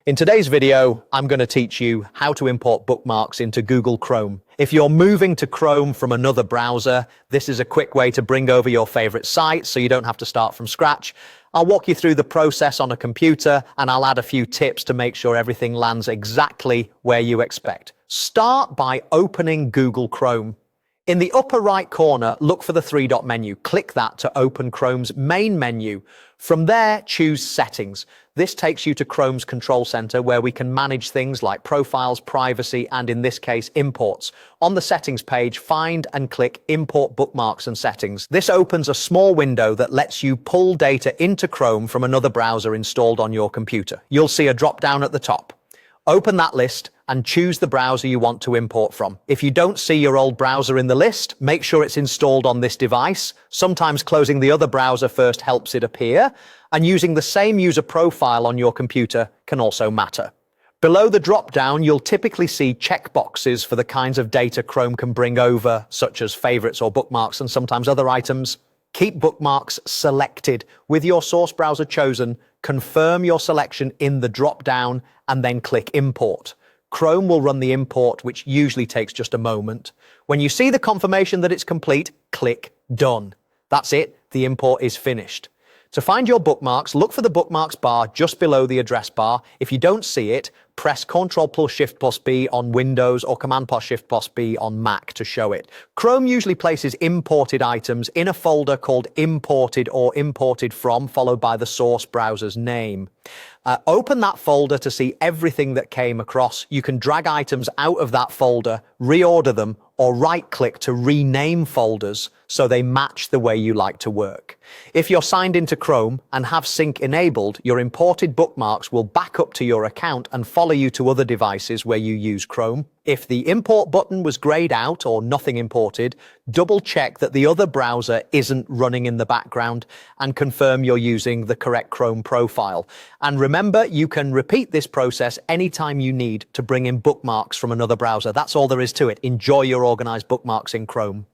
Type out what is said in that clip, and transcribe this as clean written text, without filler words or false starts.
In today's video, I'm going to teach you how to import bookmarks into Google Chrome. If you're moving to Chrome from another browser, this is a quick way to bring over your favorite sites so you don't have to start from scratch. I'll walk you through the process on a computer and I'll add a few tips to make sure everything lands exactly where you expect. Start by opening Google Chrome. In the upper right corner, look for the three-dot menu. Click that to open Chrome's main menu. From there, choose Settings. This takes you to Chrome's control center where we can manage things like profiles, privacy, and in this case, imports. On the settings page, find and click Import Bookmarks and Settings. This opens a small window that lets you pull data into Chrome from another browser installed on your computer. You'll see a drop-down at the top. Open that list and choose the browser you want to import from. If you don't see your old browser in the list, make sure it's installed on this device. Sometimes closing the other browser first helps it appear, and using the same user profile on your computer can also matter. Below the drop-down, you'll typically see checkboxes for the kinds of data Chrome can bring over, such as favorites or bookmarks and sometimes other items. Keep bookmarks selected. With your source browser chosen, confirm your selection in the drop-down and then click Import. Chrome will run the import, which usually takes just a moment. When you see the confirmation that it's complete, click Done. That's it, the import is finished. To find your bookmarks, look for the bookmarks bar just below the address bar. If you don't see it, press Ctrl+Shift+B on Windows or Command+Shift+B on Mac to show it. Chrome usually places imported items in a folder called Imported or Imported From, followed by the source browser's name. Open that folder to see everything that came across. You can drag items out of that folder, reorder them, or right-click to rename folders so they match the way you like to work. If you're signed into Chrome and have sync enabled, your imported bookmarks will back up to your account and follow you to other devices where you use Chrome. If the import button was grayed out or nothing imported, double check that the other browser isn't running in the background and confirm you're using the correct Chrome profile. And remember, you can repeat this process anytime you need to bring in bookmarks from another browser. That's all there is to it. Enjoy your organized bookmarks in Chrome.